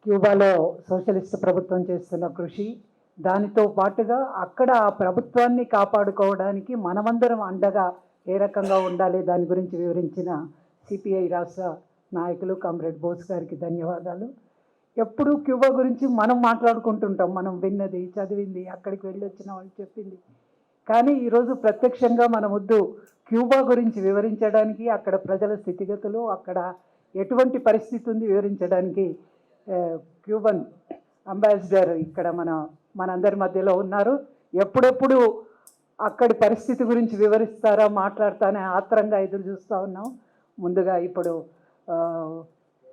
క్యూబాలో socialist ప్రభుత్వం చేస్తున్న కృషి, దానితో పాటుగా అక్కడ ఆ ప్రభుత్వాన్ని కాపాడుకోవడానికి మనమందరం అండగా ఏ రకంగా ఉండాలి దాని గురించి వివరించిన సిపిఐ రాష్ట్ర నాయకులు కామ్రేడ్ బోస్ గారికి ధన్యవాదాలు. ఎప్పుడు క్యూబా గురించి మనం మాట్లాడుకుంటుంటాం, మనం విన్నది చదివింది అక్కడికి వెళ్ళి వచ్చిన వాళ్ళు చెప్పింది. కానీ ఈరోజు ప్రత్యక్షంగా మన ముద్దు క్యూబా గురించి వివరించడానికి, అక్కడ ప్రజల స్థితిగతులు, అక్కడ ఎటువంటి పరిస్థితి ఉంది వివరించడానికి క్యూబన్ అంబాసిడర్ ఇక్కడ మనందరి మధ్యలో ఉన్నారు. ఎప్పుడెప్పుడు అక్కడి పరిస్థితి గురించి వివరిస్తారా మాట్లాడతానే ఆత్రంగా ఎదురు చూస్తూ ఉన్నాం. ముందుగా ఇప్పుడు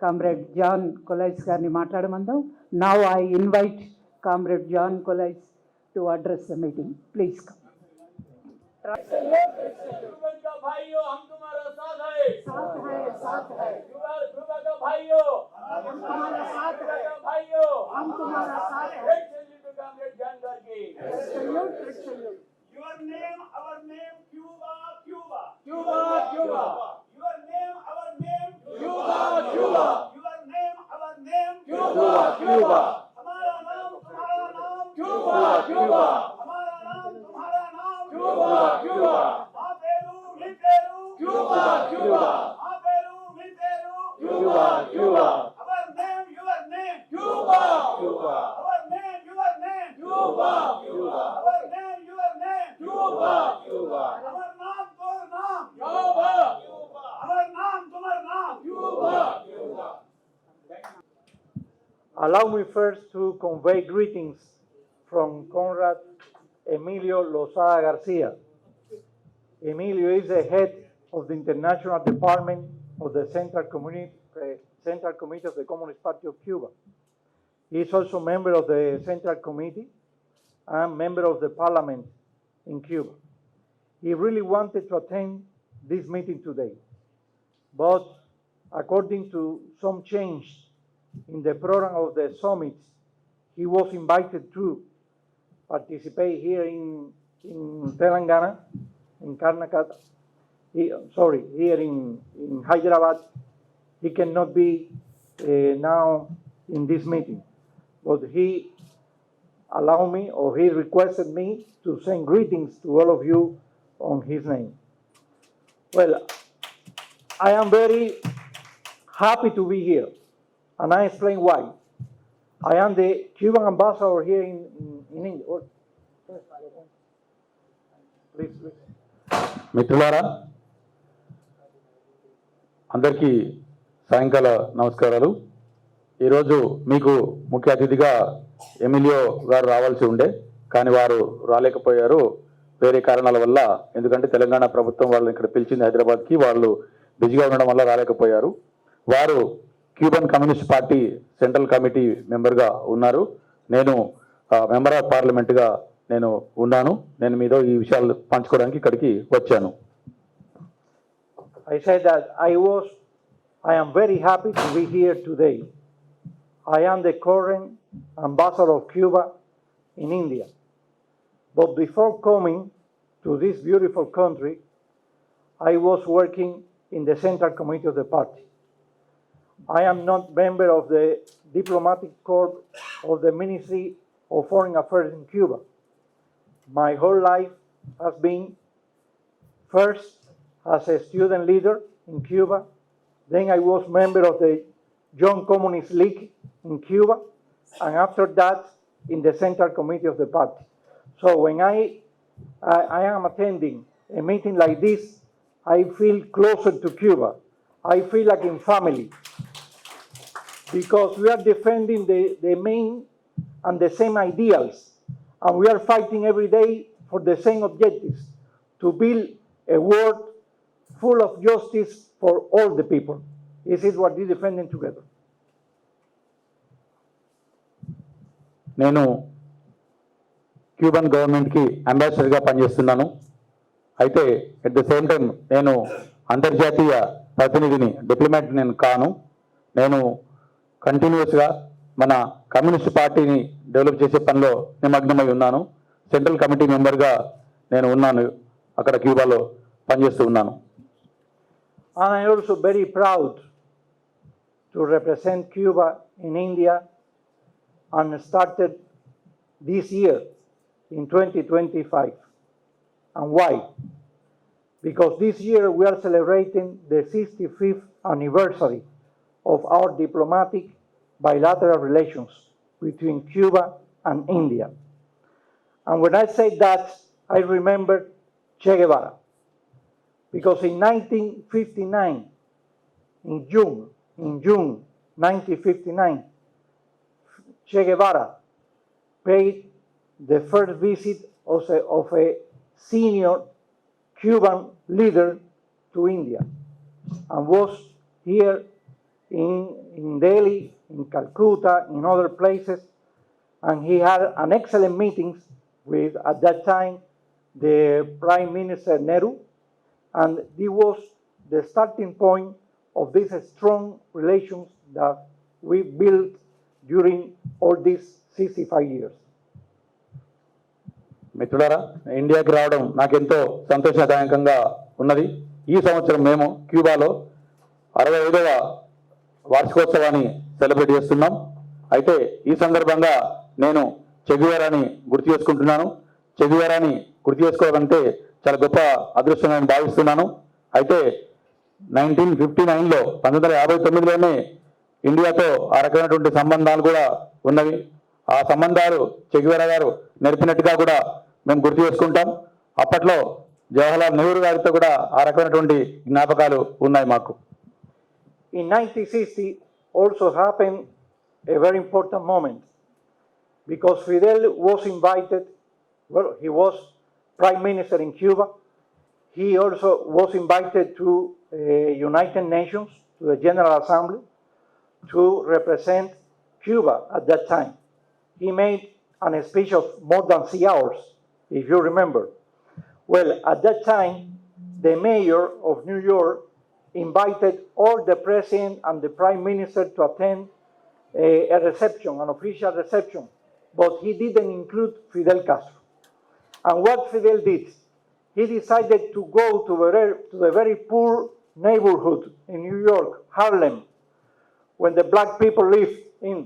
కామ్రేడ్ జాన్ కొలైస్ గారిని మాట్లాడమందాం. Now I invite comrade John Colais to address the meeting. Please come. भाइयों हम तुम्हारा साथ है, साथ है। क्यूबा का भाइयों हम तुम्हारा साथ है, भाइयों हम तुम्हारा साथ है। सैल्यूट टू कामरेड जान करके, salute. Your name, our name, Cuba, Cuba, Cuba, Cuba. Your name, our name, Cuba, Cuba. Your name, our name, Cuba, Cuba. हमारा नाम, तुम्हारा नाम, Cuba, Cuba. हमारा नाम, तुम्हारा नाम, Cuba, Cuba. Cuba, Cuba. Aperu, Miteru. Cuba, Cuba. Our name, your name. Cuba, Cuba. Our name, your name. Cuba, Cuba. Our name, your name. Cuba, Cuba. Our naam, tumhar naam. Cuba, Cuba. Our naam, tumhar naam. Cuba, Cuba. Allow me first to convey greetings from Conrad Emilio Lozada Garcia. Emilio is the head of the International Department of the Central Committee of the Communist Party of Cuba. He is also member of the Central Committee and member of the Parliament in Cuba. He really wanted to attend this meeting today, but according to some change in the program of the summit, he was invited to participate here in Telangana, in Karnataka. Here in Hyderabad. He cannot be now in this meeting, but he allowed me, or he requested me to send greetings to all of you on his name. Well, I am very happy to be here, and I explain why. I am the Cuban ambassador here in India. Please. మిత్రులారా, అందరికీ సాయంకాల నమస్కారాలు. ఈరోజు మీకు ముఖ్య అతిథిగా Emilio గారు రావాల్సి ఉండే, కానీ వారు రాలేకపోయారు వేరే కారణాల వల్ల. ఎందుకంటే తెలంగాణ ప్రభుత్వం వాళ్ళని ఇక్కడ పిలిచింది హైదరాబాద్కి, వాళ్ళు బిజీగా ఉండడం వల్ల రాలేకపోయారు. వారు Cuban communist party central committee మెంబర్గా ఉన్నారు. నేను మెంబర్ ఆఫ్ పార్లమెంట్గా నేను ఉన్నాను. నేను మీతో ఈ విషయాలు పంచుకోవడానికి ఇక్కడికి వచ్చాను. I said that I am very happy to be here today. I am the current ambassador of Cuba in India. But before coming to this beautiful country, I was working in the Central Committee of the party. I am not member of the diplomatic corps of the Ministry of Foreign Affairs in Cuba. My whole life has been first as a student leader in Cuba, then I was member of the Young Communist League in Cuba, and after that in the Central Committee of the party. So when I am attending a meeting like this, I feel closer to Cuba. I feel like in family, because we are defending the main and the same ideals, and we are fighting every day for the same objectives, to build a world full of justice for all the people. This is what we are defending together. నేను Cuban గవర్నమెంట్కి అంబాసిడర్గా పనిచేస్తున్నాను. అయితే at the same time నేను అంతర్జాతీయ ప్రతినిధిని, diplomat నేను కాను. నేను కంటిన్యూస్గా మన కమ్యూనిస్ట్ పార్టీని డెవలప్ చేసే పనిలో నిమగ్నమై ఉన్నాను. సెంట్రల్ కమిటీ మెంబర్గా నేను ఉన్నాను, అక్కడ క్యూబాలో పనిచేస్తూ ఉన్నాను. And I am also very proud to represent Cuba in India and started this year in 2025. And why? Because this year we are celebrating the 65th anniversary of our diplomatic bilateral relations between Cuba and India. And when I say that, I remember Che Guevara. Because in 1959, in June 1959, Che Guevara paid the first visit of a senior Cuban leader to India, and was here in Delhi, in Calcutta, in other places, and he had an excellent meetings with, at that time, the Prime Minister Nehru, and it was the starting point of these strong relations that we built during all these 65 years. మిత్రులారా, ఇండియాకి రావడం నాకెంతో సంతోషదాయకంగా ఉన్నది. ఈ సంవత్సరం మేము క్యూబాలో 65వ వార్షికోత్సవాన్ని celebrate చేస్తున్నాం. అయితే ఈ సందర్భంగా నేను చె గువేరాని గుర్తు చేసుకుంటున్నాను. చె గువేరాని గుర్తు చేసుకోవాలంటే చాలా గొప్ప అదృష్టంగా నేను భావిస్తున్నాను. అయితే 1959లో 1959లోనే ఇండియాతో ఆ రకమైనటువంటి సంబంధాలు కూడా ఉన్నవి. ఆ సంబంధాలు చె గువేరా గారు నేర్పినట్టుగా కూడా మేము గుర్తు చేసుకుంటాం. అప్పట్లో జవహర్లాల్ నెహ్రూ గారితో కూడా ఆ రకమైనటువంటి జ్ఞాపకాలు ఉన్నాయి మాకు. In 1960 also happened a very important moment, because Fidel was invited, well, he was Prime Minister in Cuba. He also was invited to United Nations, to the General Assembly, to represent Cuba at that time. He made a speech of more than 3 hours, if you remember. Well, at that time, the mayor of New York invited all the president and the prime minister to attend a reception, an official reception, but he didn't include Fidel Castro. And what Fidel did, he decided to go to the very poor neighborhood in New York, Harlem, when the black people live in.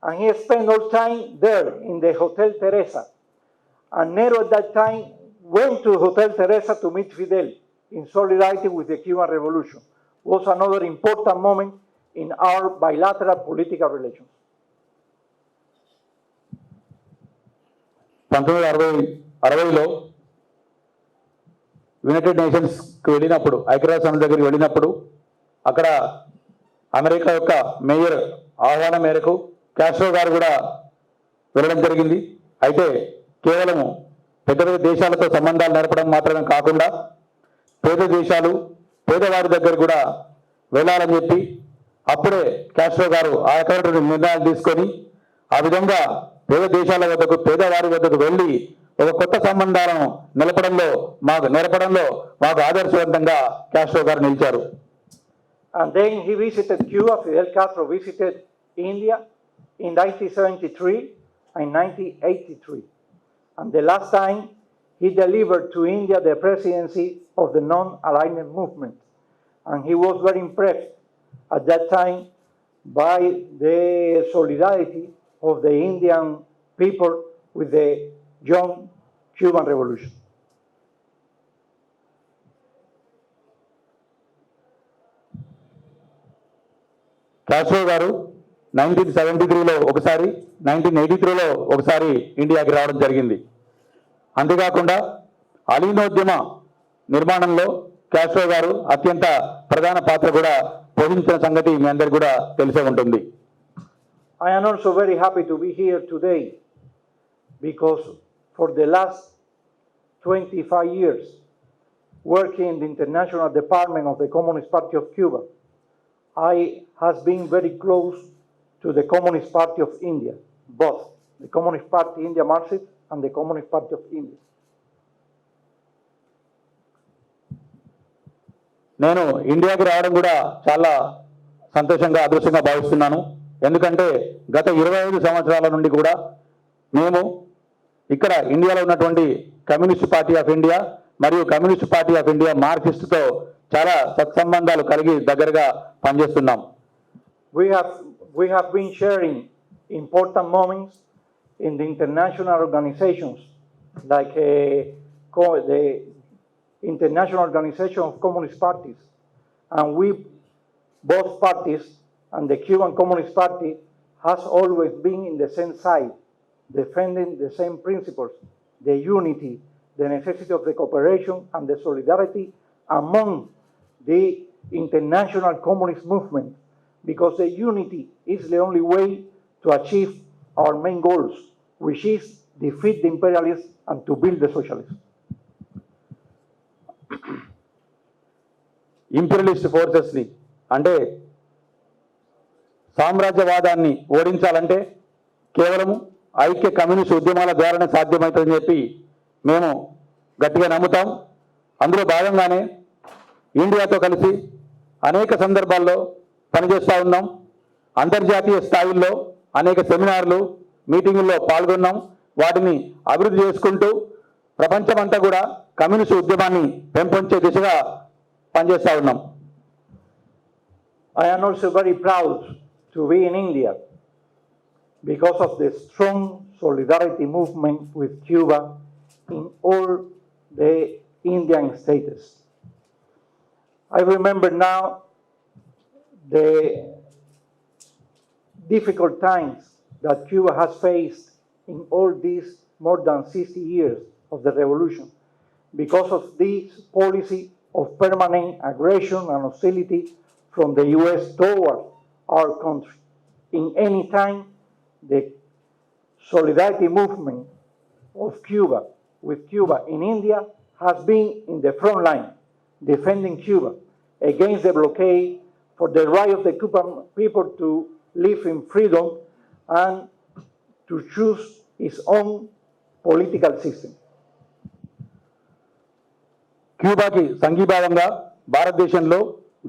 And he spent all time there in the Hotel Teresa. And Nehru at that time went to Hotel Teresa to meet Fidel in solidarity with the Cuban Revolution. It was another important moment in our bilateral political relations. 1960లో united నేషన్స్కి వెళ్ళినప్పుడు, ఐక్యరాజ్య సమితి దగ్గరికి వెళ్ళినప్పుడు, అక్కడ America యొక్క mayor ఆహ్వానం మేరకు కాస్ట్రో గారు కూడా వెళ్ళడం జరిగింది. అయితే కేవలం పెద్ద పెద్ద దేశాలతో సంబంధాలు నడపడం మాత్రమే కాకుండా పేద దేశాలు, పేదవారి దగ్గర కూడా వెళ్ళాలని చెప్పి అప్పుడే కాస్ట్రో గారు ఆ రకమైన నిర్ణయాలు తీసుకొని ఆ విధంగా పేద దేశాల వద్దకు, పేదవారి వద్దకు వెళ్ళి ఒక కొత్త సంబంధాలను నేర్పడంలో మాకు ఆదర్శవంతంగా కాస్ట్రో గారు నిలిచారు. And then he visited Cuba. Fidel Castro visited India in 1973 and 1983. And the last time he delivered to India the presidency of the non-alignment movement. And he was very impressed at that time by the solidarity of the Indian people with the young Cuban Revolution. Castro గారు 1973లో ఒకసారి, 1983లో ఒకసారి ఇండియాకి రావడం జరిగింది. అంతేకాకుండా అలీనోద్యమ నిర్మాణంలో Castro గారు అత్యంత ప్రధాన పాత్ర కూడా పోషించిన సంగతి మీ అందరికీ కూడా తెలిసే ఉంటుంది. I am also very happy to be here today, because for the last 25 years working in the International Department of the Communist Party of Cuba, I has been very close to the Communist Party of India, both the Communist Party India Marxist and the Communist Party of India. నేను ఇండియాకి రావడం కూడా చాలా సంతోషంగా, అదృష్టంగా భావిస్తున్నాను. ఎందుకంటే గత 25 సంవత్సరాల నుండి కూడా మేము ఇక్కడ ఇండియాలో ఉన్నటువంటి కమ్యూనిస్ట్ పార్టీ ఆఫ్ ఇండియా మరియు కమ్యూనిస్ట్ పార్టీ ఆఫ్ ఇండియా మార్క్సిస్ట్తో చాలా సత్సంబంధాలు కలిగి దగ్గరగా పనిచేస్తున్నాం. We have been sharing important moments in the international organizations, like the International Organization of Communist Parties. And we, both parties, and the Cuban Communist Party has always been in the same side, defending the same principles, the unity, the necessity of the cooperation and the solidarity among the international communist movement, because the unity is the only way to achieve our main goals, which is defeat the imperialists and to build the socialists. Imperialist ఫోర్సెస్ని అంటే సామ్రాజ్యవాదాన్ని ఓడించాలంటే కేవలము ఐక్య communist ఉద్యమాల ద్వారానే సాధ్యమవుతుందని చెప్పి మేము గట్టిగా నమ్ముతాం. అందులో భాగంగానే ఇండియాతో కలిసి అనేక సందర్భాల్లో పనిచేస్తూ ఉన్నాం. అంతర్జాతీయ స్థాయిల్లో అనేక సెమినార్లు, మీటింగుల్లో పాల్గొన్నాం. వాటిని అభివృద్ధి చేసుకుంటూ ప్రపంచమంతా కూడా కమ్యూనిస్ట్ ఉద్యమాన్ని పెంపొంచే దిశగా పనిచేస్తూ ఉన్నాం. I am also very proud to be in India because of the strong solidarity movement with Cuba in all the Indian states. I remember now the difficult times that Cuba has faced in all these more than 60 years of the revolution because of this policy of permanent aggression and hostility from the US toward our country. In any time, the solidarity movement of Cuba with Cuba in India has been in the front line, defending Cuba against the blockade, for the right of the Cuban people to live in freedom and to choose its own political system. క్యూబాకి సంఘీభావంగా భారతదేశంలో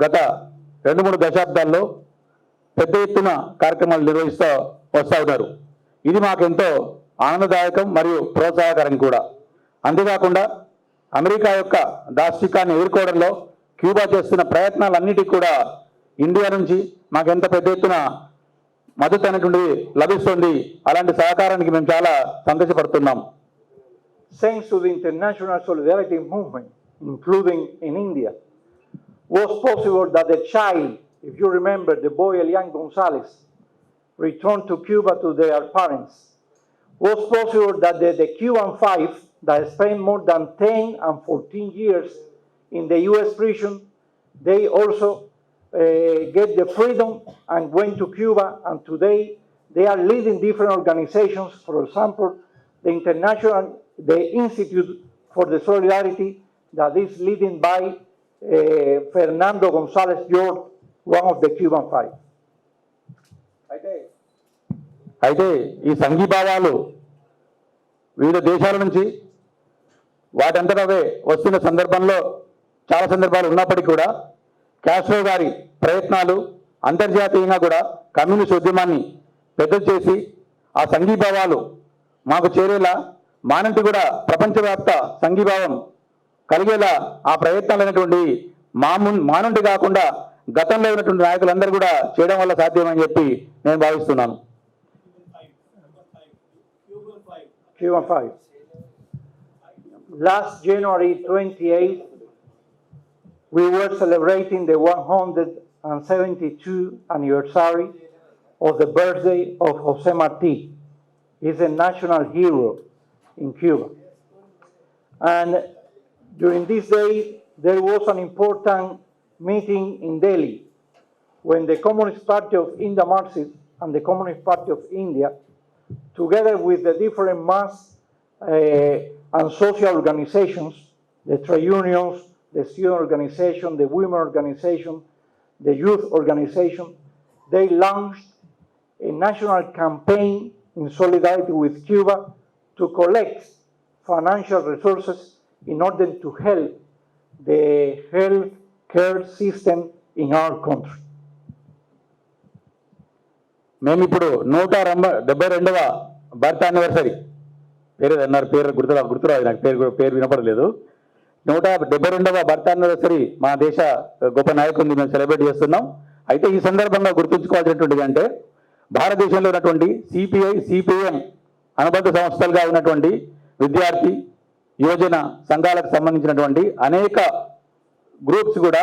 గత 2-3 దశాబ్దాల్లో పెద్ద ఎత్తున కార్యక్రమాలు నిర్వహిస్తూ వస్తూ ఉన్నారు. ఇది మాకెంతో ఆనందదాయకం మరియు ప్రోత్సాహకరం కూడా. అంతేకాకుండా అమెరికా యొక్క దాష్టికాన్ని ఎదుర్కోవడంలో క్యూబా చేస్తున్న ప్రయత్నాలన్నిటికీ కూడా ఇండియా నుంచి మాకెంత పెద్ద ఎత్తున మద్దతు అనేటువంటిది లభిస్తుంది. అలాంటి సహకారానికి మేము చాలా సంతోషపడుతున్నాం. Thanks to the international solidarity movement, including in India, was possible that the child, if you remember, the boy Elian Gonzalez, returned to Cuba to their parents. Was possible that the Cuban Five, that spent more than 10 and 14 years in the US prison, they also get the freedom and went to Cuba, and today they are leading different organizations. For example, the Institute for the Solidarity, that is leading by Fernando González George, one of the Cuban Five. అయితే ఈ సంఘీభావాలు వివిధ దేశాల నుంచి వాటంతటవే వస్తున్న సందర్భంలో చాలా సందర్భాలు ఉన్నప్పటికీ కూడా కాస్ట్రో గారి ప్రయత్నాలు అంతర్జాతీయంగా కూడా కమ్యూనిస్ట్ ఉద్యమాన్ని పెద్ద చేసి ఆ సంఘీభావాలు మాకు చేరేలా మానంటి కూడా ప్రపంచవ్యాప్త సంఘీభావం కలిగేలా ఆ ప్రయత్నాలు అనేటువంటి మానుంటి కాకుండా గతంలో ఉన్నటువంటి నాయకులందరూ కూడా చేయడం వల్ల సాధ్యమని చెప్పి నేను భావిస్తున్నాను. Cuban Five. Last January 28th, we were celebrating the 172 anniversary of the birthday of José Martí. He's a national hero in Cuba. And during this day, there was an important meeting in Delhi when the Communist Party of India Marxists and the Communist Party of India, together with the different mass and social organizations, the trade unions, the student organization, the women organization, the youth organization, they launched a national campaign in solidarity with Cuba to collect financial resources in order to help the health care system in our country. మేము ఇప్పుడు 172వ birth anniversary పేరు అన్నారు, పేరు గుర్తురాదు నాకు, పేరు వినపడలేదు. 172వ birth anniversary మా దేశ గొప్ప నాయకుడిని మేము సెలబ్రేట్ చేస్తున్నాం. అయితే ఈ సందర్భంగా గుర్తుంచుకోవాల్సినటువంటిది అంటే భారతదేశంలో ఉన్నటువంటి సిపిఐ సిపిఎం అనుబంధ సంస్థలుగా ఉన్నటువంటి విద్యార్థి యువజన సంఘాలకు సంబంధించినటువంటి అనేక గ్రూప్స్ కూడా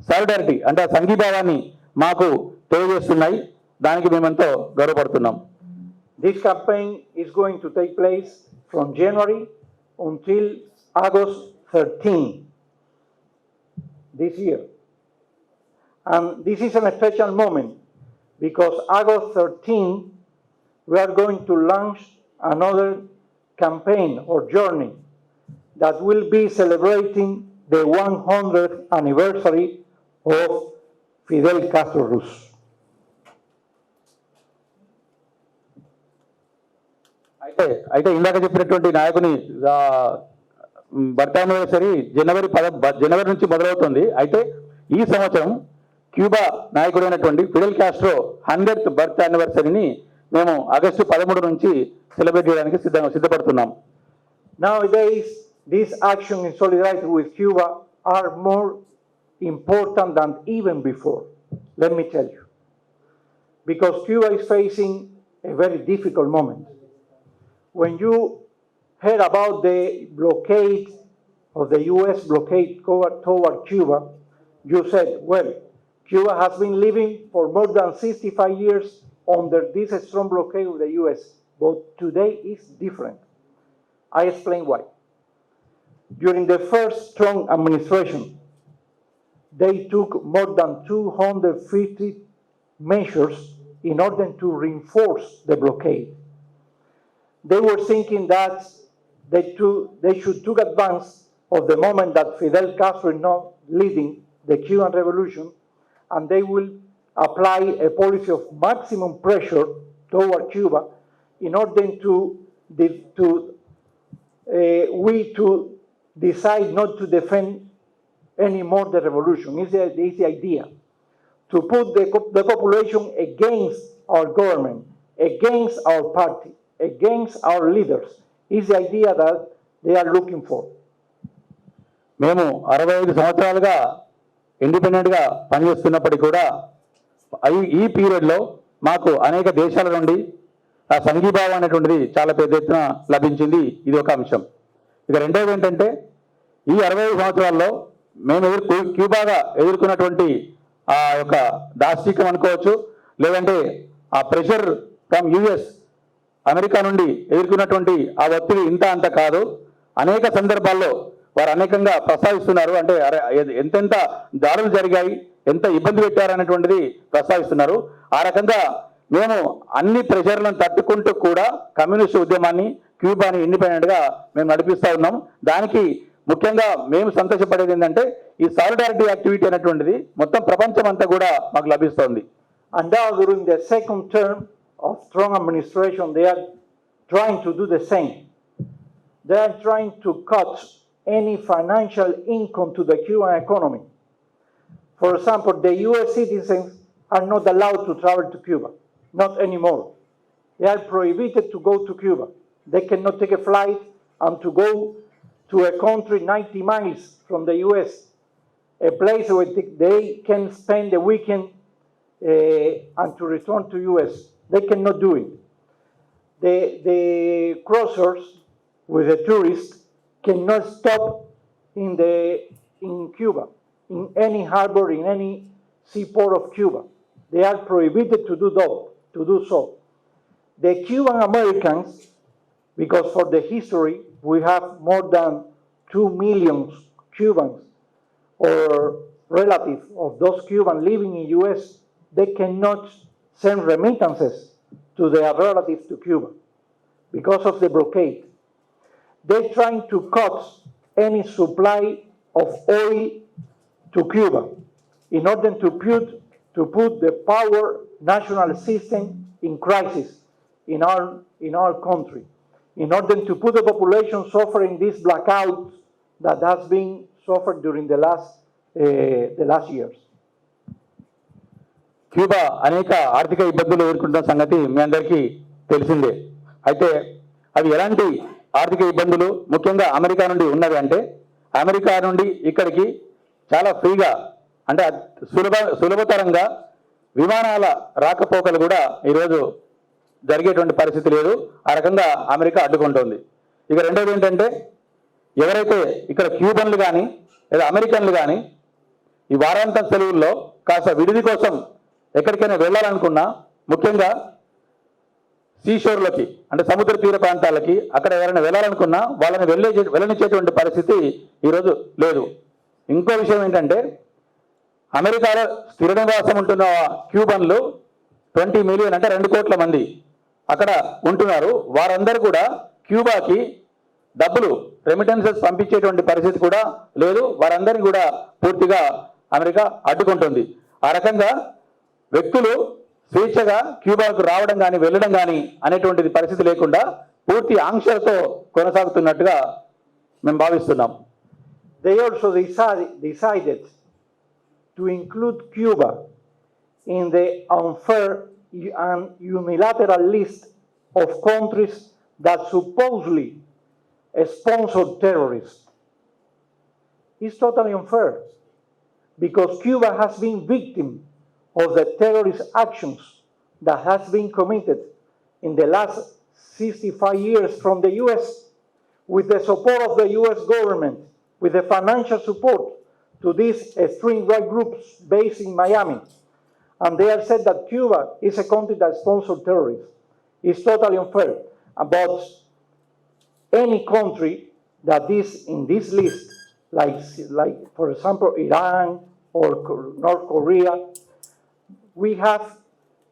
సాలిడారిటీ అంటే ఆ సంఘీభావాన్ని మాకు తెలియజేస్తున్నాయి. దానికి మేమెంతో గర్వపడుతున్నాం. This campaign is going to take place from January until August 13 this year. And this is a special moment because August 13 we are going to launch another campaign or journey that will be celebrating the 100th anniversary of Fidel Castro Ruz. అయితే ఇందాక చెప్పినటువంటి నాయకుని birth anniversary జనవరి నుంచి మొదలవుతుంది. అయితే ఈ సంవత్సరం Cuba నాయకుడైనటువంటి ఫిడెల్ కాస్ట్రో 100th బర్త్ యానివర్సరీని మేము ఆగస్టు 13 నుంచి సెలబ్రేట్ చేయడానికి సిద్ధపడుతున్నాం. Nowadays, this action in solidarity with Cuba are more important than even before. Let me tell you. Because Cuba is facing a very difficult moment. When you heard about the blockade of the US blockade toward Cuba, you said, well, Cuba has been living for more than 65 years under this strong blockade of the US, but today is different. I explain why. During the first Trump administration, they took more than 250 measures in order to reinforce the blockade. They were thinking that they should take advance of the moment that Fidel Castro is now leading the Cuban Revolution, and they will apply a policy of maximum pressure toward Cuba in order we to decide not to defend anymore the revolution. It's the idea to put the population against our government, against our party, against our leaders. Is the idea that they are looking for. మేము 65 సంవత్సరాలుగా ఇండిపెండెంట్గా పనిచేస్తున్నప్పటికీ కూడా ఈ పీరియడ్లో మాకు అనేక దేశాల నుండి ఆ సంఘీభావం అనేటువంటిది చాలా పెద్ద ఎత్తున లభించింది. ఇది ఒక అంశం. ఇక రెండవది ఏంటంటే ఈ 65 సంవత్సరాల్లో మేము క్యూబాగా ఎదుర్కొన్నటువంటి ఆ యొక్క దాష్టికం అనుకోవచ్చు, లేదంటే ఆ ప్రెషర్ ఫ్రమ్ యుఎస్ అమెరికా నుండి ఎదుర్కొన్నటువంటి ఆ ఒత్తిడి ఇంత అంత కాదు. అనేక సందర్భాల్లో వారు అనేకంగా ప్రస్తావిస్తున్నారు. అంటే ఎంతెంత దాడులు జరిగాయి, ఎంత ఇబ్బంది పెట్టారనేటువంటిది ప్రస్తావిస్తున్నారు. ఆ రకంగా మేము అన్ని ప్రెషర్లను తట్టుకుంటూ కూడా కమ్యూనిస్టు ఉద్యమాన్ని క్యూబాని ఇండిపెండెంట్గా మేము నడిపిస్తూ ఉన్నాం. దానికి ముఖ్యంగా మేము సంతోషపడేది ఏంటంటే ఈ సాలిడారిటీ యాక్టివిటీ అనేటువంటిది మొత్తం ప్రపంచం అంతా కూడా మాకు లభిస్తోంది. And now during the second term of Trump administration, they are trying to do the same. They are trying to cut any financial income to the Cuban economy. For example, the US citizens are not allowed to travel to Cuba, not anymore. They are prohibited to go to Cuba. They cannot take a flight and to go to a country 90 miles from the US, a place where they can spend the weekend and to return to US. They cannot do it. The crossers with the tourists cannot stop in Cuba, in any harbor, in any seaport of Cuba. They are prohibited to do so. The Cuban Americans, because for the history, we have more than 2 million Cubans or relatives of those Cubans living in US, they cannot send remittances to their relatives to Cuba because of the blockade. They're trying to cut any supply of oil to Cuba in order to put the power national system in crisis in our country, in order to put the population suffering this blackout that has been suffered during the last years. Cuba అనేక ఆర్థిక ఇబ్బందులు ఎదుర్కొంటున్న సంగతి మీ అందరికీ తెలిసిందే. అయితే అవి ఎలాంటి ఆర్థిక ఇబ్బందులు ముఖ్యంగా అమెరికా నుండి ఉన్నవి అంటే, అమెరికా నుండి ఇక్కడికి చాలా ఫ్రీగా అంటే సులభతరంగా విమానాల రాకపోకలు కూడా ఈరోజు జరిగేటువంటి పరిస్థితి లేదు. ఆ రకంగా అమెరికా అడ్డుకుంటోంది. ఇక రెండోది ఏంటంటే, ఎవరైతే ఇక్కడ క్యూబన్లు కానీ లేదా అమెరికన్లు కానీ ఈ వారాంత సెలవుల్లో కాస్త విడిది కోసం ఎక్కడికైనా వెళ్ళాలనుకున్నా, ముఖ్యంగా సీషోర్లకి అంటే సముద్ర తీర ప్రాంతాలకి అక్కడ ఎవరైనా వెళ్ళాలనుకున్నా వాళ్ళని వెళ్ళనిచ్చేటువంటి పరిస్థితి ఈరోజు లేదు. ఇంకో విషయం ఏంటంటే, అమెరికాలో స్థిర నివాసం ఉంటున్న క్యూబన్లు 20 మిలియన్ అంటే 2 కోట్ల మంది అక్కడ ఉంటున్నారు. వారందరూ కూడా క్యూబాకి డబ్బులు రెమిటెన్సెస్ పంపించేటువంటి పరిస్థితి కూడా లేదు. వారందరినీ కూడా పూర్తిగా అమెరికా అడ్డుకుంటుంది. ఆ రకంగా వ్యక్తులు స్వేచ్ఛగా క్యూబాకు రావడం కానీ వెళ్ళడం కానీ అనేటువంటిది పరిస్థితి లేకుండా పూర్తి ఆంక్షలతో కొనసాగుతున్నట్టుగా మేము భావిస్తున్నాం. They also decided to include Cuba in the unfair and unilateral list of countries that supposedly sponsor terrorists. It's totally unfair because Cuba has been victim of the terrorist actions that has been committed in the last 65 years from the US, with the support of the US government, with the financial support to these extreme right groups based in Miami. And they have said that Cuba is a country that sponsors terrorists. It's totally unfair about any country that is in this list, like for example, Iran or North Korea. We have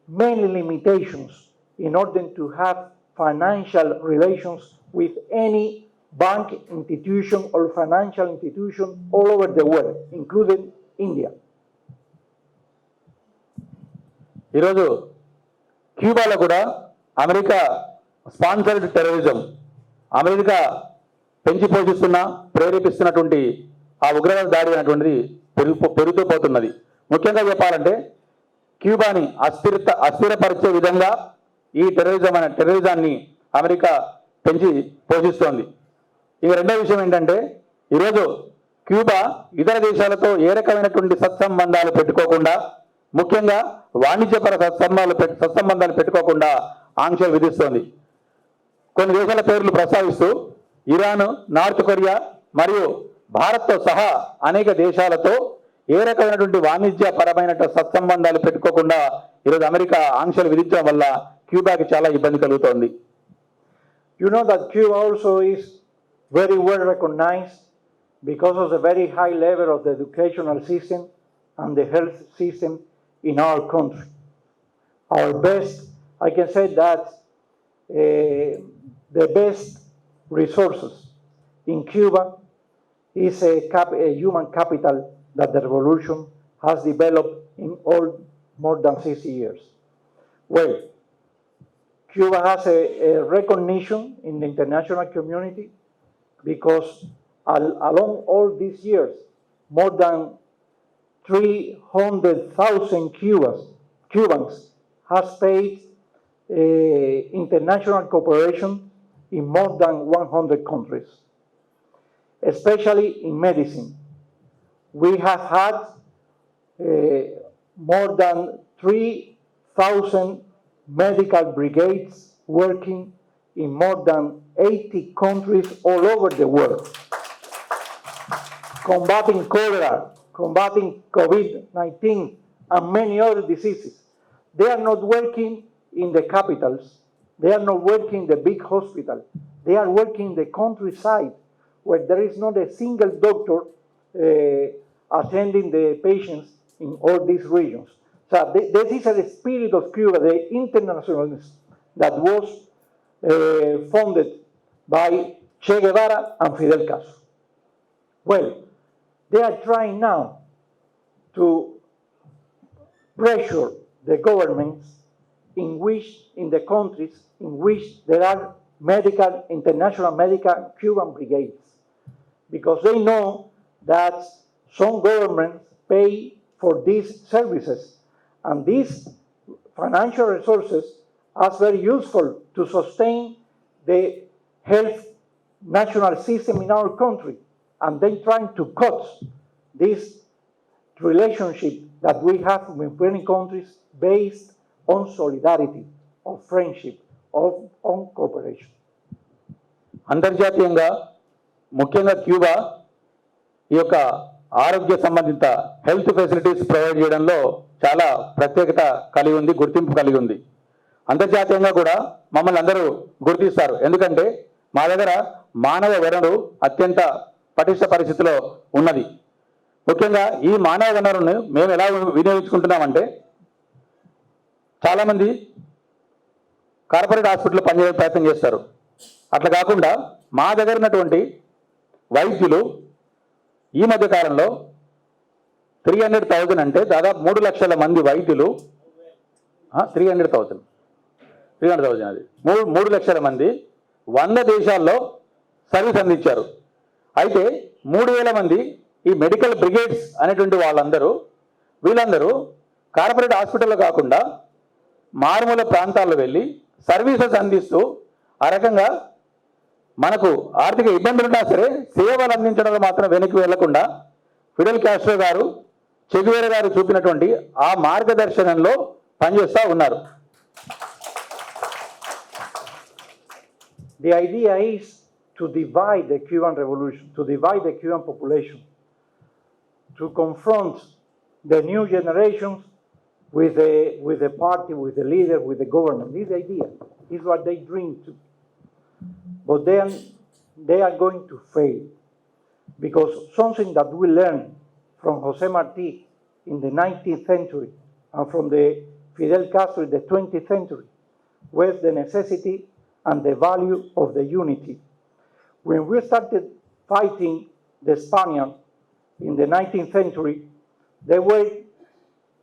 many limitations in order to have financial relations with any bank institution or financial institution all over the world, including India. ఈరోజు క్యూబాలో కూడా America sponsored terrorism, America పెంచి పోషిస్తున్న ప్రేరేపిస్తున్నటువంటి ఆ ఉగ్రవాద దాడి అనేటువంటిది పెరుగుతూ పోతున్నది. ముఖ్యంగా చెప్పాలంటే క్యూబాని అస్థిరపరిచే విధంగా ఈ టెర్రరిజాన్ని అమెరికా పెంచి పోషిస్తోంది. ఇక రెండో విషయం ఏంటంటే, ఈరోజు క్యూబా ఇతర దేశాలతో ఏ రకమైనటువంటి సత్సంబంధాలు పెట్టుకోకుండా, ముఖ్యంగా వాణిజ్యపర సత్సంబంధాలు పెట్టుకోకుండా ఆంక్షలు విధిస్తోంది. కొన్ని దేశాల పేర్లు ప్రస్తావిస్తూ ఇరాన్, నార్త్ కొరియా మరియు భారత్తో సహా అనేక దేశాలతో ఏ రకమైనటువంటి వాణిజ్యపరమైన సత్సంబంధాలు పెట్టుకోకుండా ఈరోజు అమెరికా ఆంక్షలు విధించడం వల్ల క్యూబాకి చాలా ఇబ్బంది కలుగుతోంది. You know that Cuba also is very well recognized because of the very high level of the educational system and the health system in our country. Our best, I can say that the best resources in Cuba is a human capital that the revolution has developed in all more than 60 years. Well, Cuba has a recognition in the international community because along all these years, more than 300,000 Cubans has paid international cooperation in more than 100 countries, especially in medicine. We have had more than 3,000 medical brigades working in more than 80 countries all over the world, combating cholera, combating COVID-19, and many other diseases. They are not working in the capitals. They are not working in the big hospital. They are working in the countryside where there is not a single doctor attending the patients in all these regions. So this is the spirit of Cuba, the internationalism that was founded by Che Guevara and Fidel Castro. Well, they are trying now to pressure the governments in the countries in which there are international medical Cuban brigades, because they know that some governments pay for these services, and these financial resources are very useful to sustain the health national system in our country, and they trying to cut this relationship that we have with many countries based on solidarity, on friendship, on cooperation. అంతర్జాతీయంగా ముఖ్యంగా Cuba ఈ యొక్క ఆరోగ్య సంబంధిత health facilities provide చేయడంలో చాలా ప్రత్యేకత కలిగి ఉంది, గుర్తింపు కలిగి ఉంది. అంతర్జాతీయంగా కూడా మమ్మల్ని అందరూ గుర్తిస్తారు. ఎందుకంటే మా దగ్గర మానవ వనరు అత్యంత పటిష్ట పరిస్థితిలో ఉన్నది. ముఖ్యంగా ఈ మానవ వనరును మేము ఎలా వినియోగించుకుంటున్నామంటే, చాలామంది కార్పొరేట్ హాస్పిటల్లో పనిచేసే ప్రయత్నం చేస్తారు. అట్లా కాకుండా మా దగ్గర ఉన్నటువంటి వైద్యులు ఈ మధ్య కాలంలో 300,000 అంటే దాదాపు 3 లక్షల మంది వైద్యులు 300,000 అది 3 లక్షల మంది 100 దేశాల్లో సర్వీస్ అందించారు. అయితే 3,000 మంది ఈ మెడికల్ బ్రిగేడ్స్ అనేటువంటి వీళ్ళందరూ కార్పొరేట్ హాస్పిటల్లో కాకుండా మారుమూల ప్రాంతాల్లో వెళ్ళి సర్వీసెస్ అందిస్తూ ఆ రకంగా మనకు ఆర్థిక ఇబ్బందులు ఉన్నా సరే సేవలు అందించడంలో మాత్రం వెనక్కి వెళ్లకుండా ఫిడెల్ కాస్ట్రో గారు, చెగువేరా గారు చూపినటువంటి ఆ మార్గదర్శనంలో పనిచేస్తూ ఉన్నారు. The idea is to divide the Cuban revolution, to divide the Cuban population, to confront the new generations with the party, with the leader, with the government. This idea is what they dream to. But then they are going to fail, because something that we learned from Jose Marti in the 19th century and from the Fidel Castro in the 20th century was the necessity and the value of the unity. When we started fighting the Spaniards in the 19th century, there were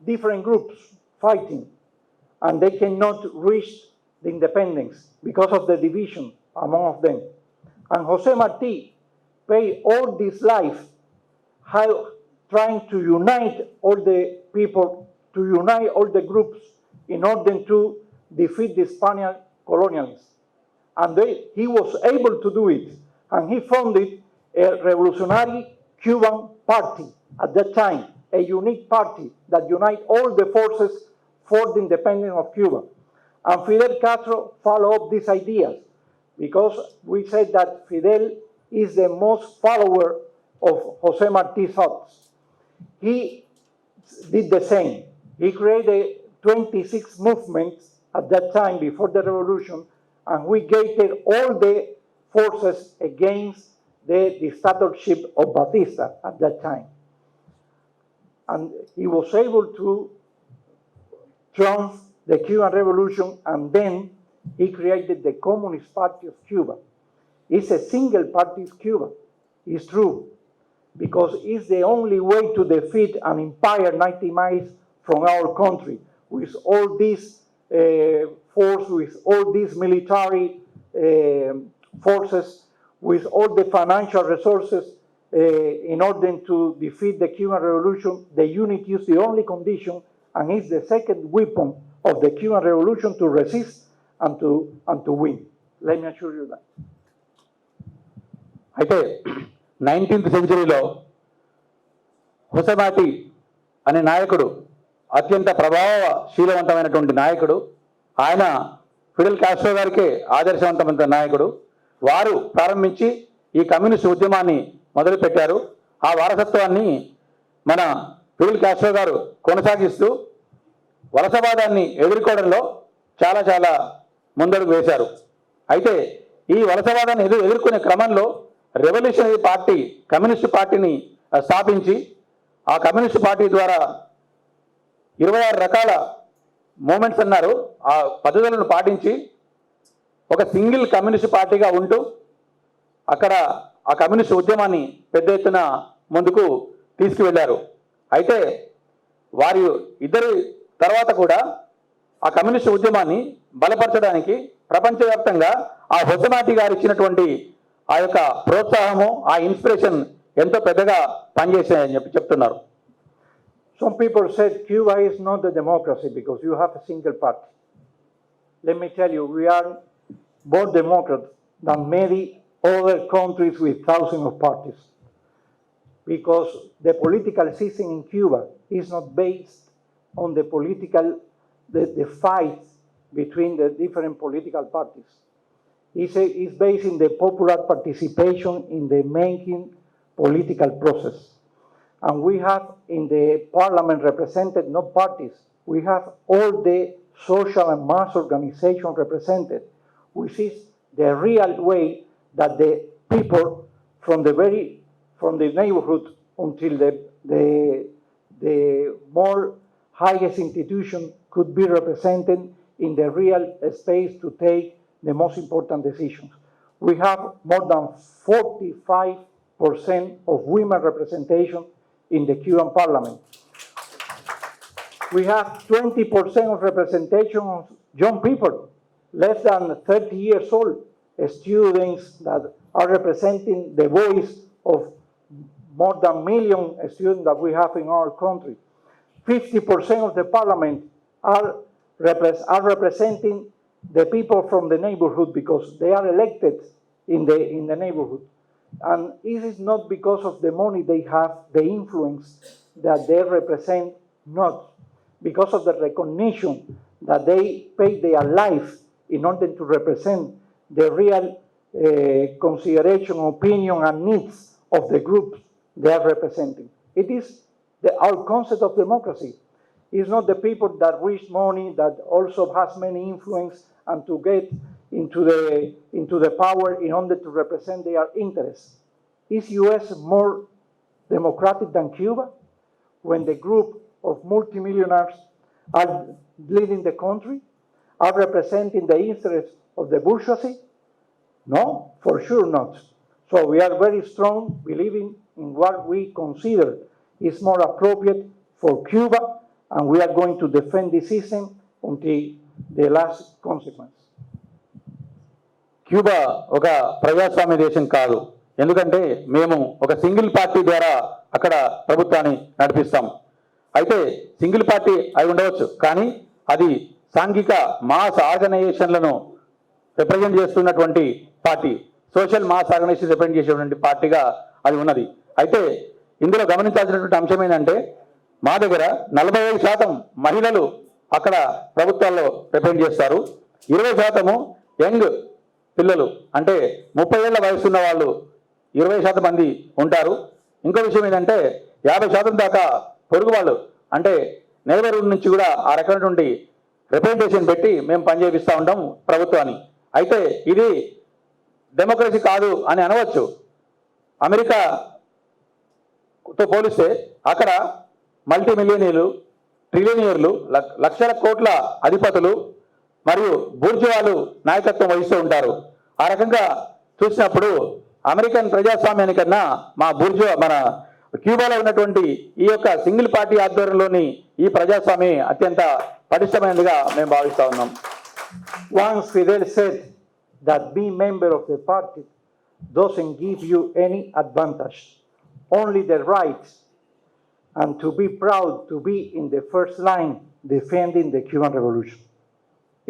different groups fighting, and they cannot reach the independence because of the division among them. And Jose Marti paid all his life trying to unite all the people, to unite all the groups in order to defeat the Spanish colonialists. And he was able to do it. And he founded a revolutionary Cuban party at that time, a unique party that unites all the forces for the independence of Cuba. And Fidel Castro followed up these ideas, because we said that Fidel is the most follower of Jose Marti's thoughts. He did the same. He created 26 movements at that time before the revolution, and we gated all the forces against the dictatorship of Batista at that time. And he was able to triumph the Cuban Revolution, and then he created the Communist Party of Cuba. It's a single party of Cuba. It's true, because it's the only way to defeat an empire 90 miles from our country, with all this force, with all these military forces, with all the financial resources in order to defeat the Cuban Revolution. The unity is the only condition, and it's the second weapon of the Cuban Revolution to resist and to win. Let me assure you that. అయితే 19th సెంచరీలో హొసే Marty అనే నాయకుడు అత్యంత ప్రభావశీలవంతమైనటువంటి నాయకుడు. ఆయన Fidel Castro గారికి ఆదర్శవంతమైన నాయకుడు. వారు ప్రారంభించి ఈ కమ్యూనిస్ట్ ఉద్యమాన్ని మొదలుపెట్టారు. ఆ వారసత్వాన్ని మన ఫిడెల్ కాస్ట్రో గారు కొనసాగిస్తూ వలసవాదాన్ని ఎదుర్కోవడంలో చాలా ముందడుగు వేశారు. అయితే ఈ వలసవాదాన్ని ఎదుర్కొనే క్రమంలో రెవల్యూషనరీ పార్టీ, కమ్యూనిస్ట్ పార్టీని స్థాపించి ఆ కమ్యూనిస్ట్ పార్టీ ద్వారా 26 రకాల మూమెంట్స్ అన్నారు, ఆ పద్ధతులను పాటించి ఒక సింగిల్ కమ్యూనిస్ట్ పార్టీగా ఉంటూ అక్కడ ఆ కమ్యూనిస్ట్ ఉద్యమాన్ని పెద్ద ఎత్తున ముందుకు తీసుకువెళ్ళారు. అయితే వారి ఇద్దరి తర్వాత కూడా ఆ కమ్యూనిస్ట్ ఉద్యమాన్ని బలపరచడానికి ప్రపంచవ్యాప్తంగా ఆ హొసే మార్టి గారు ఇచ్చినటువంటి ఆ యొక్క ప్రోత్సాహము, ఆ ఇన్స్పిరేషన్ ఎంతో పెద్దగా పనిచేసాయని చెప్తున్నారు. Some people said Cuba is not a democracy because you have a single party. Let me tell you, we are more democratic than many other countries with thousands of parties. because the political system in Cuba is not based on the fights between the different political parties. It's based in the popular participation in the making political process. And we have in the parliament represented not parties, we have all the social and mass organizations represented, which is the real way that the people from the neighborhood until the more highest institution could be represented in the real space to take the most important decisions. We have more than 45% of women representation in the Cuban parliament. We have 20% of representation of young people, less than 30 years old, students that are representing the voice of more than 1 million students that we have in our country. 50% of the parliament are representing the people from the neighborhood because they are elected in the neighborhood. And it is not because of the money they have, the influence that they represent, not because of the recognition that they pay their life in order to represent the real consideration, opinion, and needs of the groups they are representing. It is our concept of democracy. It's not the people that reach money, that also has many influence, and to get into the power in order to represent their interests. Is U.S. more democratic than Cuba when the group of multimillionaires are leading the country, are representing the interests of the bourgeoisie? No, for sure not. So we are very strong believing in what we consider is more appropriate for Cuba, and we are going to defend this system until the last consequence. Cuba ఒక ప్రజాస్వామ్య దేశం కాదు, ఎందుకంటే మేము ఒక single party ద్వారా అక్కడ ప్రభుత్వాన్ని నడిపిస్తాం. అయితే సింగిల్ పార్టీ అయి ఉండవచ్చు, కానీ అది సాంఘిక మాస్ ఆర్గనైజేషన్లను రిప్రజెంట్ చేస్తున్నటువంటి party, social mass organisation represent చేసేటువంటి పార్టీగా అది ఉన్నది. అయితే ఇందులో గమనించాల్సినటువంటి అంశం ఏంటంటే మా దగ్గర 45% మహిళలు అక్కడ ప్రభుత్వాల్లో రిప్రజెంట్ చేస్తారు, 20% యంగ్ పిల్లలు అంటే 30 ఏళ్ల వయసున్న వాళ్ళు 20% మంది ఉంటారు. ఇంకో విషయం ఏంటంటే 50% దాకా పొరుగు వాళ్ళు అంటే నెలవరూరు నుంచి కూడా ఆ రకమైనటువంటి రిప్రజెంటేషన్ పెట్టి మేము పనిచేపిస్తూ ఉంటాం ప్రభుత్వాన్ని. అయితే ఇది డెమోక్రసీ కాదు అని అనవచ్చు. అమెరికాతో పోలిస్తే అక్కడ మల్టీ మిలియనీర్లు, ట్రిలియనీర్లు, లక్షల కోట్ల అధిపతులు మరియు బూర్జువాలు నాయకత్వం వహిస్తూ ఉంటారు. ఆ రకంగా చూసినప్పుడు అమెరికన్ ప్రజాస్వామ్యానికన్నా మన క్యూబాలో ఉన్నటువంటి ఈ యొక్క సింగిల్ పార్టీ ఆధ్వర్యంలోని ఈ ప్రజాస్వామ్యం అత్యంత పటిష్టమైనదిగా మేము భావిస్తా ఉన్నాం. Once Fidel said that being member of the party doesn't give you any advantage, only the right, and to be proud to be in the first line defending the Cuban Revolution.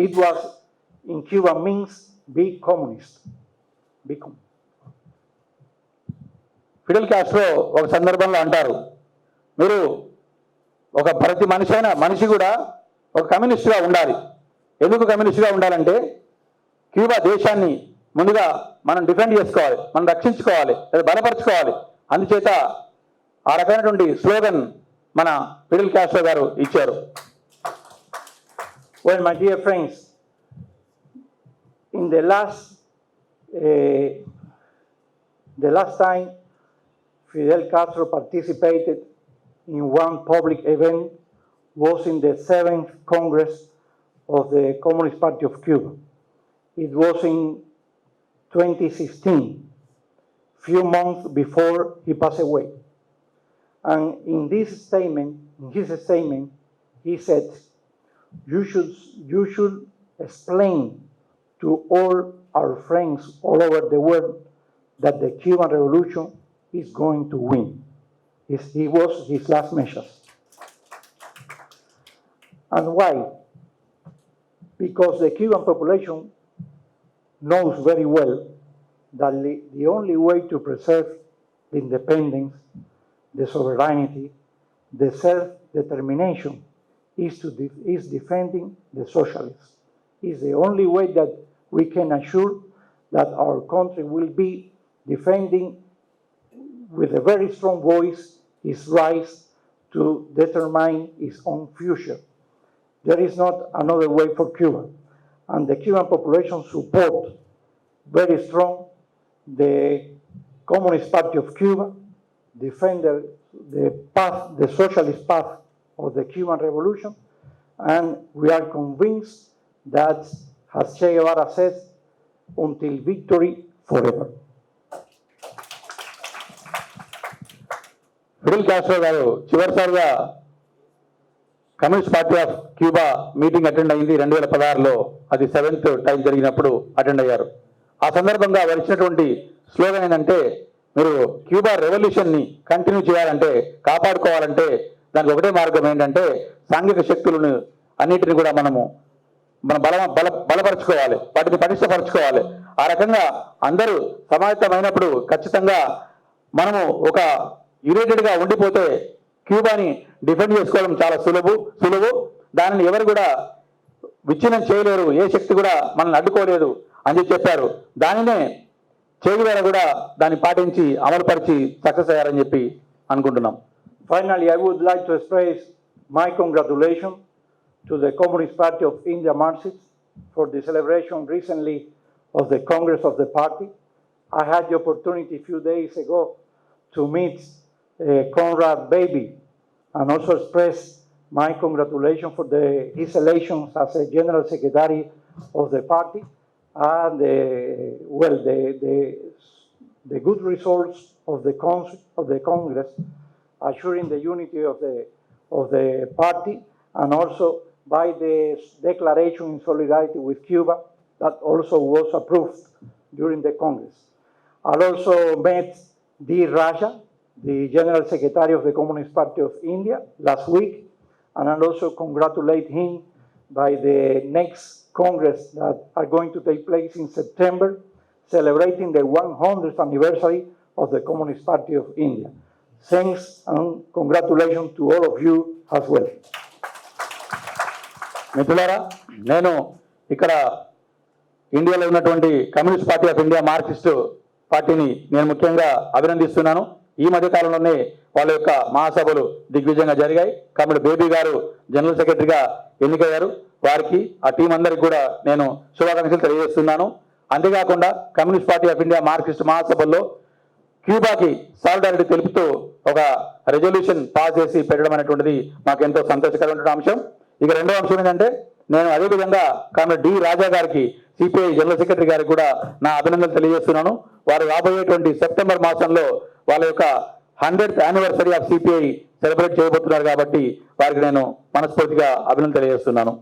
It was in Cuba means be communist. Fidel Castro ఒక సందర్భంలో అంటారు, మీరు ఒక ప్రతి మనిషి కూడా ఒక కమ్యూనిస్టుగా ఉండాలి. ఎందుకు కమ్యూనిస్టుగా ఉండాలంటే క్యూబా దేశాన్ని ముందుగా మనం డిఫెండ్ చేసుకోవాలి, మనం రక్షించుకోవాలి, లేదా బలపరచుకోవాలి. అందుచేత ఆ రకమైనటువంటి స్లోగన్ మన ఫిడెల్ కాస్ట్రో గారు ఇచ్చారు. Well, my dear friends, in the last time Fidel Castro participated in one public event was in the 7th Congress of the Communist Party of Cuba. It was in 2016, few months before he passed away. And in his statement, he said, you should explain to all our friends all over the world that the Cuban Revolution is going to win. It was his last message. And why? Because the Cuban population knows very well that the only way to preserve the independence the sovereignty, the self-determination, is defending the socialists. It's the only way that we can assure that our country will be defending with a very strong voice its rights to determine its own future. There is not another way for Cuba. And the Cuban population support very strong the Communist Party of Cuba, defend the socialist path of the Cuban Revolution, and we are convinced that, as Che Guevara says, until victory forever. Fidel Castro గారు చివరిసారిగా communist party of Cuba meeting attend అయింది 2016లో. అది 7th time జరిగినప్పుడు attend అయ్యారు. ఆ సందర్భంగా వారు ఇచ్చినటువంటి స్లోగన్ ఏంటంటే, మీరు క్యూబా రెవల్యూషన్ని కంటిన్యూ చేయాలంటే, కాపాడుకోవాలంటే దానికి ఒకటే మార్గం ఏంటంటే సాంఘిక శక్తులను అన్నిటిని కూడా మనం బలపరచుకోవాలి, వాటిని పటిష్టపరచుకోవాలి. ఆ రకంగా అందరూ సమాయత్తమైనప్పుడు ఖచ్చితంగా మనము ఒక యునైటెడ్గా ఉండిపోతే క్యూబాని డిఫెండ్ చేసుకోవడం చాలా సులువు. దానిని ఎవరు కూడా విచ్ఛిన్నం చేయలేరు, ఏ శక్తి కూడా మనల్ని అడ్డుకోలేదు అని చెప్పారు. దానినే చే గువేరా కూడా దాన్ని పాటించి అమలుపరిచి సక్సెస్ అయ్యారని చెప్పి అనుకుంటున్నాం. Finally, I would like to express my congratulations to the Communist Party of India Marxists for the celebration recently of the Congress of the party. I had the opportunity a few days ago to meet Conrad Baby and also express my congratulations for his election as a General Secretary of the party and the good results of the Congress, assuring the unity of the party, and also by the declaration in solidarity with Cuba that also was approved during the Congress. I also met D. Raja, the General Secretary of the Communist Party of India, last week, and I also congratulate him by the next Congress that are going to take place in September, celebrating the 100th anniversary of the Communist Party of India. Thanks and congratulations to all of you as well. మిత్రులారా, నేను ఇక్కడ ఇండియాలో ఉన్నటువంటి communist party of India Marxist పార్టీని నేను ముఖ్యంగా అభినందిస్తున్నాను. ఈ మధ్యకాలంలోనే వాళ్ళ యొక్క మహాసభలు దిగ్విజయంగా జరిగాయి. కాబట్టి బేబీ గారు జనరల్ సెక్రటరీగా ఎన్నికయ్యారు. వారికి ఆ టీం అందరికీ కూడా నేను శుభాకాంక్షలు తెలియజేస్తున్నాను. అంతేకాకుండా communist party of India Marxist మహాసభల్లో క్యూబాకి సాలిడారిటీ తెలుపుతూ ఒక రెజల్యూషన్ పాస్ చేసి పెట్టడం అనేటువంటిది మాకు ఎంతో సంతోషకరమైన అంశం. ఇక రెండో అంశం ఏంటంటే, నేను అదేవిధంగా కామ్రేడ్ డి రాజా గారికి, సిపిఐ జనరల్ సెక్రటరీ గారికి కూడా నా అభినందనలు తెలియజేస్తున్నాను. వారు రాబోయేటువంటి సెప్టెంబర్ మాసంలో వాళ్ళ యొక్క 100th anniversary of CPI celebrate చేయబోతున్నారు కాబట్టి వారికి నేను మనస్ఫూర్తిగా అభినందనలు తెలియజేస్తున్నాను.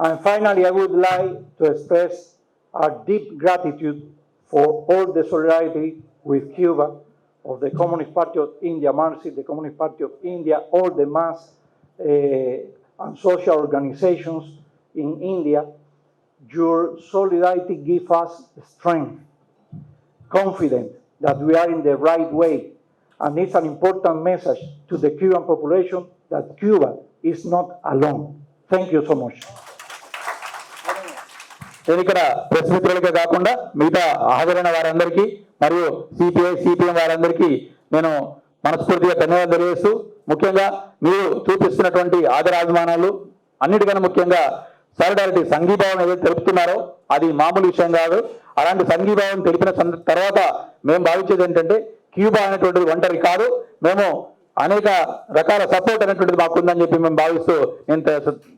And finally, I would like to express our deep gratitude for all the solidarity with Cuba of the Communist Party of India, Marxist, the Communist Party of India, all the mass and social organizations in India. Your solidarity gives us strength, confidence that we are in the right way, and it's an important message to the Cuban population that Cuba is not alone. Thank you so much. నేను ఇక్కడ press మిత్రులకే కాకుండా మిగతా హాజరైన వారందరికీ మరియు CPI CPM వారందరికీ నేను మనస్ఫూర్తిగా ధన్యవాదాలు తెలియజేస్తూ, ముఖ్యంగా మీరు చూపిస్తున్నటువంటి ఆదరాభిమానాలు, అన్నిటికన్నా ముఖ్యంగా సాలిడారిటీ, సంఘీభావం ఏదైతే తెలుపుతున్నారో అది మామూలు విషయం కాదు. అలాంటి సంఘీభావం తెలిపిన తర్వాత మేము భావించేది ఏంటంటే, క్యూబా అనేటువంటిది ఒంటరి కాదు, మేము అనేక రకాల సపోర్ట్ అనేటువంటిది మాకు ఉందని చెప్పి మేము భావిస్తూ నేను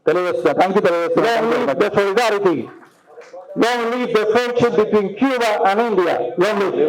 తెలియజేస్తున్నాను. థ్యాంక్ యూ తెలియజేస్తున్నాను. Long live the friendship between Cuba and India. Long live.